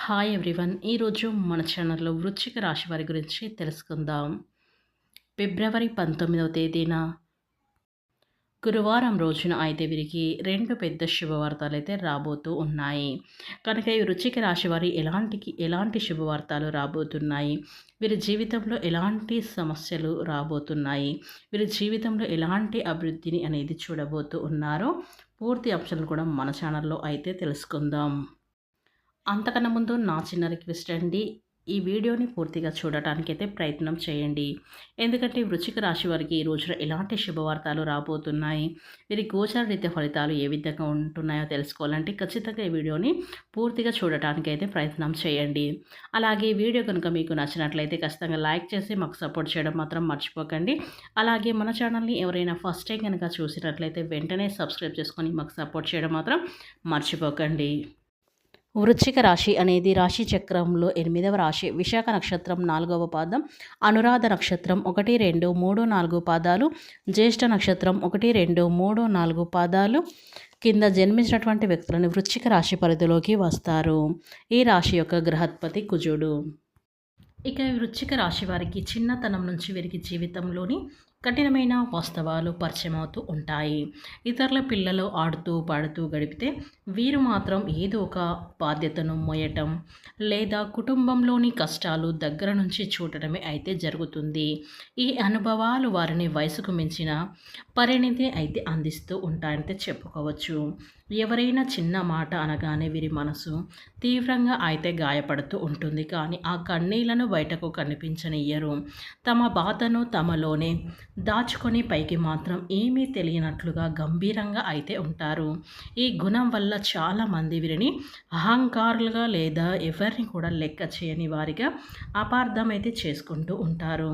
Hi everyone. ఈరోజు మన ఛానల్‌లో వృశ్చిక రాశి వారి గురించి తెలుసుకుందాం. ఫిబ్రవరి 19వ తేదీన గురువారం రోజున అయితే వీరికి 2 పెద్ద శుభవార్తలైతే రాబోతూ ఉన్నాయి. కనుక ఈ వృశ్చిక రాశి వారి ఎలాంటి శుభవార్తలు రాబోతున్నాయి, వీరి జీవితంలో ఎలాంటి సమస్యలు రాబోతున్నాయి, వీరి జీవితంలో ఎలాంటి అభివృద్ధిని అనేది చూడబోతూ ఉన్నారో పూర్తి అంశాలను కూడా మన ఛానల్‌లో అయితే తెలుసుకుందాం. అంతకన్నా ముందు నా చిన్న రిక్వెస్ట్ అండి. ఈ వీడియోని పూర్తిగా చూడటానికైతే ప్రయత్నం చేయండి. ఎందుకంటే వృశ్చిక రాశి వారికి ఈ రోజున ఎలాంటి శుభవార్తలు రాబోతున్నాయి, వీరి గోచర రీత్యా ఫలితాలు ఏ విధంగా ఉంటున్నాయో తెలుసుకోవాలంటే ఖచ్చితంగా ఈ వీడియోని పూర్తిగా చూడటానికైతే ప్రయత్నం చేయండి. అలాగే ఈ వీడియో కనుక మీకు నచ్చినట్లయితే ఖచ్చితంగా లైక్ చేసి మాకు సపోర్ట్ చేయడం మాత్రం మర్చిపోకండి. అలాగే మన ఛానల్ని ఎవరైనా ఫస్ట్ టైం కనుక చూసినట్లయితే వెంటనే సబ్స్క్రైబ్ చేసుకొని మాకు సపోర్ట్ చేయడం మాత్రం మర్చిపోకండి. వృశ్చిక రాశి అనేది రాశి చక్రంలో 8వ రాశి. విశాఖ నక్షత్రం 4వ పాదం, అనురాధ నక్షత్రం 1, 2, 3, 4 పాదాలు, జ్యేష్ఠ నక్షత్రం 1, 2, 3, 4 పాదాలు కింద జన్మించినటువంటి వ్యక్తులను వృశ్చిక రాశి పరిధిలోకి వస్తారు. ఈ రాశి యొక్క గ్రహాధిపతి కుజుడు. ఇక వృశ్చిక రాశి వారికి చిన్నతనం నుంచి వీరికి జీవితంలోని కఠినమైన వాస్తవాలు పరిచయం అవుతూ ఉంటాయి. ఇతరుల పిల్లలు ఆడుతూ పాడుతూ గడిపితే వీరు మాత్రం ఏదో ఒక బాధ్యతను మోయటం లేదా కుటుంబంలోని కష్టాలు దగ్గర నుంచి చూడటమే అయితే జరుగుతుంది. ఈ అనుభవాలు వారిని వయసుకు మించిన పరిణితి అయితే అందిస్తూ ఉంటాయంటే చెప్పుకోవచ్చు. ఎవరైనా చిన్న మాట అనగానే వీరి మనసు తీవ్రంగా అయితే గాయపడుతూ ఉంటుంది. కానీ ఆ కన్నీళ్లను బయటకు కనిపించనియ్యరు. తమ బాధను తమలోనే దాచుకొని పైకి మాత్రం ఏమీ తెలియనట్లుగా గంభీరంగా అయితే ఉంటారు. ఈ గుణం వల్ల చాలామంది వీరిని అహంకారులుగా లేదా ఎవరిని కూడా లెక్క చేయని వారిగా అపార్థం అయితే చేసుకుంటూ ఉంటారు.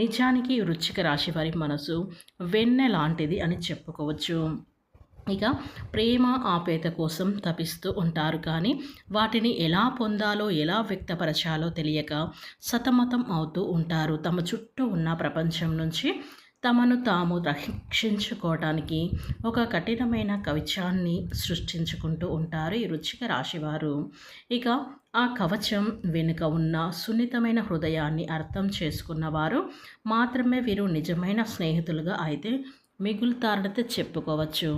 నిజానికి వృశ్చిక రాశి వారి మనసు వెన్నె లాంటిది అని చెప్పుకోవచ్చు. ఇక ప్రేమ ఆప్యాయత కోసం తపిస్తూ ఉంటారు. కానీ వాటిని ఎలా పొందాలో ఎలా వ్యక్తపరచాలో తెలియక సతమతం అవుతూ ఉంటారు. తమ చుట్టూ ఉన్న ప్రపంచం నుంచి తమను తాము రక్షించుకోవటానికి ఒక కఠినమైన కవచాన్ని సృష్టించుకుంటూ ఉంటారు ఈ వృశ్చిక రాశివారు. ఇక ఆ కవచం వెనుక ఉన్న సున్నితమైన హృదయాన్ని అర్థం చేసుకున్నవారు మాత్రమే వీరు నిజమైన స్నేహితులుగా అయితే మిగులుతారనైతే చెప్పుకోవచ్చు.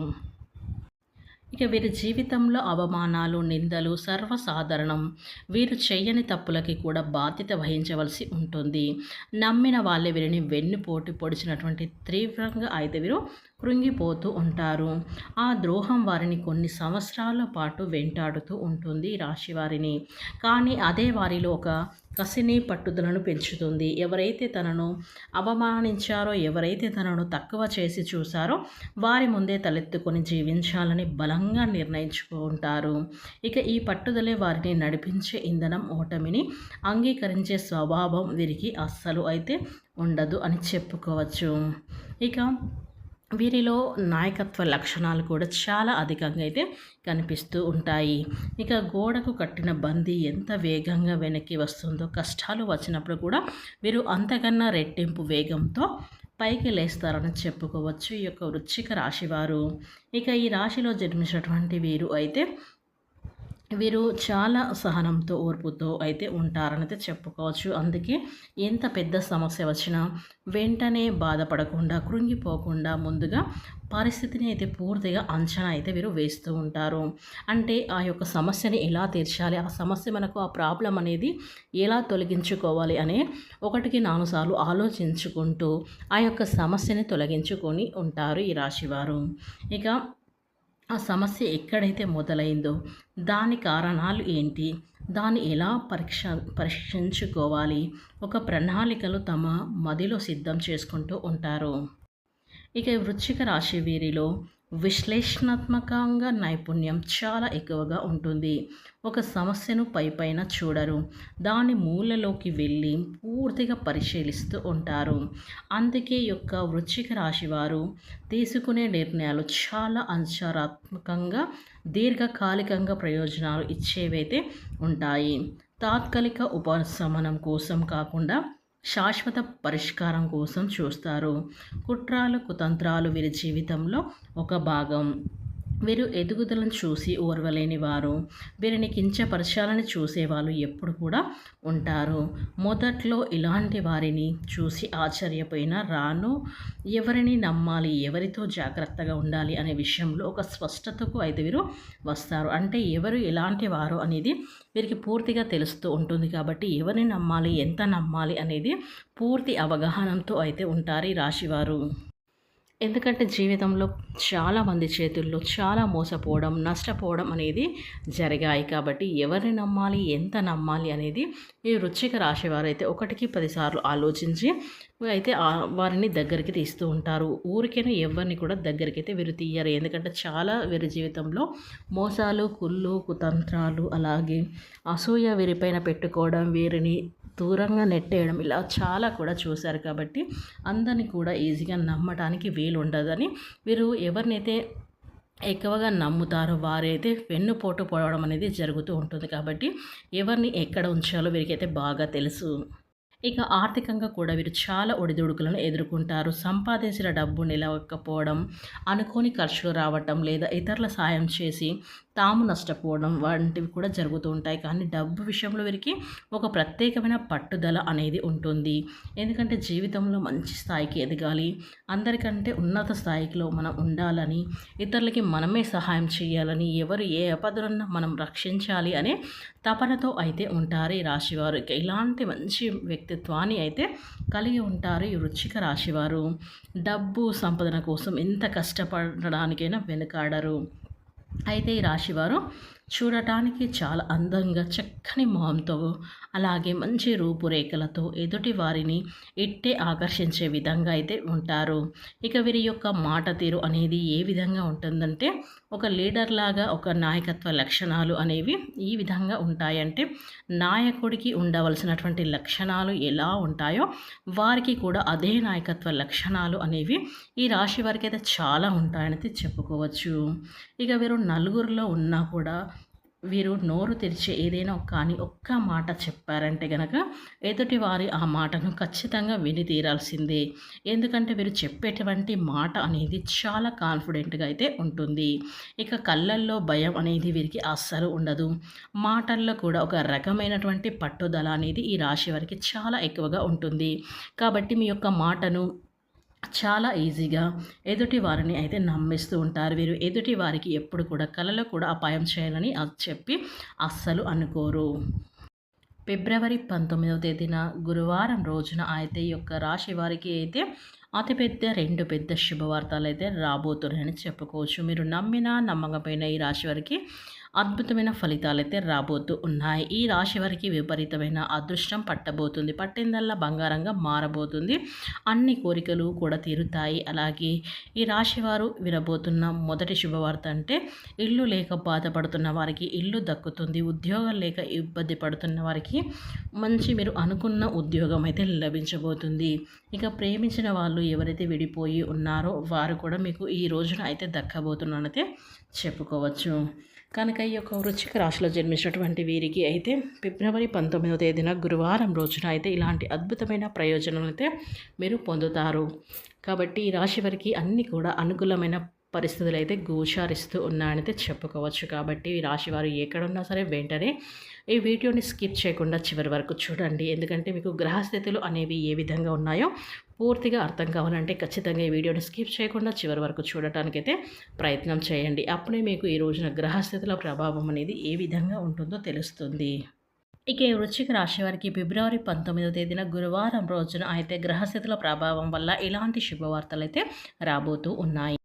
ఇక వీరి జీవితంలో అవమానాలు, నిందలు సర్వసాధారణం. వీరు చేయని తప్పులకి కూడా బాధ్యత వహించవలసి ఉంటుంది. నమ్మిన వాళ్ళే వీరిని వెన్నుపోటు పొడిచినటువంటి తీవ్రంగా అయితే వీరు కృంగిపోతూ ఉంటారు. ఆ ద్రోహం వారిని కొన్ని సంవత్సరాల పాటు వెంటాడుతూ ఉంటుంది రాశి వారిని. కానీ అదే వారిలో ఒక కసిని పట్టుదలను పెంచుతుంది. ఎవరైతే తనను అవమానించారో, ఎవరైతే తనను తక్కువ చేసి చూశారో వారి ముందే తలెత్తుకొని జీవించాలని బలంగా నిర్ణయించుకుంటారు. ఇక ఈ పట్టుదలే వారిని నడిపించే ఇంధనం. ఓటమిని అంగీకరించే స్వభావం వీరికి అస్సలు అయితే ఉండదు అని చెప్పుకోవచ్చు. ఇక వీరిలో నాయకత్వ లక్షణాలు కూడా చాలా అధికంగా అయితే కనిపిస్తూ ఉంటాయి. ఇక గోడకు కట్టిన బందీ ఎంత వేగంగా వెనక్కి వస్తుందో కష్టాలు వచ్చినప్పుడు కూడా వీరు అంతకన్నా రెట్టింపు వేగంతో పైకి లేస్తారని చెప్పుకోవచ్చు ఈ యొక్క వృశ్చిక రాశివారు. ఇక ఈ రాశిలో జన్మించినటువంటి వీరు చాలా సహనంతో ఓర్పుతో అయితే ఉంటారనైతే చెప్పుకోవచ్చు. అందుకే ఎంత పెద్ద సమస్య వచ్చినా వెంటనే బాధపడకుండా కృంగిపోకుండా ముందుగా పరిస్థితిని అయితే పూర్తిగా అంచనా అయితే వీరు వేస్తూ ఉంటారు. అంటే ఆ యొక్క సమస్యని ఎలా తీర్చాలి, ఆ సమస్య మనకు ఆ ప్రాబ్లం అనేది ఎలా తొలగించుకోవాలి అనే 1కి 4 సార్లు ఆలోచించుకుంటూ ఆ యొక్క సమస్యని తొలగించుకొని ఉంటారు ఈ రాశివారు. ఇక ఆ సమస్య ఎక్కడైతే మొదలైందో దాని కారణాలు ఏంటి, దాన్ని ఎలా పరీక్షించుకోవాలి, ఒక ప్రణాళికలు తమ మదిలో సిద్ధం చేసుకుంటూ ఉంటారు. ఇక వృశ్చిక రాశి వీరిలో విశ్లేషణాత్మకంగా నైపుణ్యం చాలా ఎక్కువగా ఉంటుంది. ఒక సమస్యను పైపైన చూడరు, దాని మూలలోకి వెళ్ళి పూర్తిగా పరిశీలిస్తూ ఉంటారు. అందుకే యొక్క వృశ్చిక రాశి వారు తీసుకునే నిర్ణయాలు చాలా అంచనాత్మకంగా దీర్ఘకాలికంగా ప్రయోజనాలు ఇచ్చేవైతే ఉంటాయి. తాత్కాలిక ఉపశమనం కోసం కాకుండా శాశ్వత పరిష్కారం కోసం చూస్తారు. కుట్రలు కుతంత్రాలు వీరి జీవితంలో ఒక భాగం. వీరు ఎదుగుదలను చూసి ఓర్వలేని వారు, వీరిని కించపరచాలని చూసేవాళ్ళు ఎప్పుడు కూడా ఉంటారు. మొదట్లో ఇలాంటి వారిని చూసి ఆశ్చర్యపోయిన రాను ఎవరిని నమ్మాలి, ఎవరితో జాగ్రత్తగా ఉండాలి అనే విషయంలో ఒక స్పష్టతకు అయితే వీరు వస్తారు. అంటే ఎవరు ఎలాంటి వారు అనేది వీరికి పూర్తిగా తెలుస్తూ ఉంటుంది కాబట్టి ఎవరిని నమ్మాలి, ఎంత నమ్మాలి అనేది పూర్తి అవగాహనతో అయితే ఉంటారు ఈ రాశివారు. ఎందుకంటే జీవితంలో చాలామంది చేతుల్లో చాలా మోసపోవడం, నష్టపోవడం అనేది జరిగాయి. కాబట్టి ఎవరిని నమ్మాలి, ఎంత నమ్మాలి అనేది ఈ వృశ్చిక రాశి వారైతే 1కి 10 సార్లు ఆలోచించి అయితే వారిని దగ్గరికి తీస్తూ ఉంటారు. ఊరికైనా ఎవరిని కూడా దగ్గరికైతే వీరు తీయరు. ఎందుకంటే చాలా వీరి జీవితంలో మోసాలు, కుళ్ళు, కుతంత్రాలు, అలాగే అసూయ వీరిపైన పెట్టుకోవడం, వీరిని దూరంగా నెట్టేయడం ఇలా చాలా కూడా చూశారు. కాబట్టి అందరినీ కూడా ఈజీగా నమ్మటానికి వీలు ఉండదని వీరు ఎవరినైతే ఎక్కువగా నమ్ముతారో వారైతే వెన్నుపోటు పొడవడం అనేది జరుగుతూ ఉంటుంది. కాబట్టి ఎవరిని ఎక్కడ ఉంచాలో వీరికైతే బాగా తెలుసు. ఇక ఆర్థికంగా కూడా వీరు చాలా ఒడిదుడుకులను ఎదుర్కొంటారు. సంపాదించిన డబ్బు నిలవకపోవడం, అనుకోని ఖర్చులు రావటం, లేదా ఇతరుల సాయం చేసి తాము నష్టపోవడం వంటివి కూడా జరుగుతూ ఉంటాయి. కానీ డబ్బు విషయంలో వీరికి ఒక ప్రత్యేకమైన పట్టుదల అనేది ఉంటుంది. ఎందుకంటే జీవితంలో మంచి స్థాయికి ఎదగాలి, అందరికంటే ఉన్నత స్థాయిలో మనం ఉండాలని, ఇతరులకి మనమే సహాయం చేయాలని, ఎవరు ఏ ఆపదలున్నా మనం రక్షించాలి అనే తపనతో అయితే ఉంటారు ఈ రాశివారు. ఇలాంటి మంచి వ్యక్తిత్వాన్ని అయితే కలిగి ఉంటారు ఈ వృశ్చిక రాశివారు. డబ్బు సంపాదన కోసం ఎంత కష్టపడడానికైనా వెనుకాడరు. అయితే ఈ రాశివారు చూడటానికి చాలా అందంగా చక్కని మొహంతో, అలాగే మంచి రూపురేఖలతో ఎదుటి వారిని ఇట్టే ఆకర్షించే విధంగా అయితే ఉంటారు. ఇక వీరి యొక్క మాట తీరు అనేది ఏ విధంగా ఉంటుందంటే ఒక లీడర్ లాగా ఒక నాయకత్వ లక్షణాలు అనేవి ఈ విధంగా ఉంటాయంటే నాయకుడికి ఉండవలసినటువంటి లక్షణాలు ఎలా ఉంటాయో వారికి కూడా అదే నాయకత్వ లక్షణాలు అనేవి ఈ రాశి వారికి అయితే చాలా ఉంటాయని చెప్పుకోవచ్చు. ఇక వీరు నలుగురిలో ఉన్నా కూడా వీరు నోరు తెరిచి ఏదైనా కానీ ఒక్క మాట చెప్పారంటే గనక ఎదుటివారి ఆ మాటను ఖచ్చితంగా విని తీరాల్సిందే. ఎందుకంటే వీరు చెప్పేటువంటి మాట అనేది చాలా కాన్ఫిడెంట్గా అయితే ఉంటుంది. ఇక కళ్ళల్లో భయం అనేది వీరికి అస్సలు ఉండదు. మాటల్లో కూడా ఒక రకమైనటువంటి పట్టుదల అనేది ఈ రాశి వారికి చాలా ఎక్కువగా ఉంటుంది. కాబట్టి మీ యొక్క మాటను చాలా ఈజీగా ఎదుటి వారిని అయితే నమ్మిస్తూ ఉంటారు. వీరు ఎదుటి వారికి ఎప్పుడు కూడా కలలో కూడా అపాయం చేయాలని చెప్పి అస్సలు అనుకోరు. ఫిబ్రవరి 19వ తేదీన గురువారం రోజున అయితే ఈ యొక్క రాశి వారికి అయితే అతిపెద్ద 2 పెద్ద శుభవార్తలు అయితే రాబోతున్నాయని చెప్పుకోవచ్చు. మీరు నమ్మినా నమ్మకపోయినా ఈ రాశి వారికి అద్భుతమైన ఫలితాలు అయితే రాబోతూ ఉన్నాయి. ఈ రాశి వారికి విపరీతమైన అదృష్టం పట్టబోతుంది. పట్టిందల్లా బంగారంగా మారబోతుంది. అన్ని కోరికలు కూడా తీరుతాయి. అలాగే ఈ రాశి వారు వినబోతున్న మొదటి శుభవార్త అంటే ఇల్లు లేక బాధపడుతున్న వారికి ఇల్లు దక్కుతుంది. ఉద్యోగం లేక ఇబ్బంది పడుతున్న వారికి మంచి మీరు అనుకున్న ఉద్యోగం అయితే లభించబోతుంది. ఇక ప్రేమించిన వాళ్ళు ఎవరైతే విడిపోయి ఉన్నారో వారు కూడా మీకు ఈ రోజున అయితే దక్కబోతున్నానైతే చెప్పుకోవచ్చు. కనుక ఈ యొక్క వృశ్చిక రాశిలో జన్మించినటువంటి వీరికి అయితే ఫిబ్రవరి 19వ తేదీన గురువారం రోజున అయితే ఇలాంటి అద్భుతమైన ప్రయోజనాలు అయితే మీరు పొందుతారు. కాబట్టి ఈ రాశి వారికి అన్నీ కూడా అనుకూలమైన పరిస్థితులు అయితే గోచారిస్తూ ఉన్నాయనైతే చెప్పుకోవచ్చు. కాబట్టి ఈ రాశి వారు ఎక్కడున్నా సరే వెంటనే ఈ వీడియోని స్కిప్ చేయకుండా చివరి వరకు చూడండి. ఎందుకంటే మీకు గ్రహస్థితులు అనేవి ఏ విధంగా ఉన్నాయో పూర్తిగా అర్థం కావాలంటే ఖచ్చితంగా ఈ వీడియోని స్కిప్ చేయకుండా చివరి వరకు చూడటానికైతే ప్రయత్నం చేయండి. అప్పుడే మీకు ఈ రోజున గ్రహస్థితుల ప్రభావం అనేది ఏ విధంగా ఉంటుందో తెలుస్తుంది. ఇక ఈ వృశ్చిక రాశి వారికి ఫిబ్రవరి 19వ తేదీన గురువారం రోజున అయితే గ్రహస్థితుల ప్రభావం వల్ల ఇలాంటి శుభవార్తలు అయితే రాబోతూ ఉన్నాయి.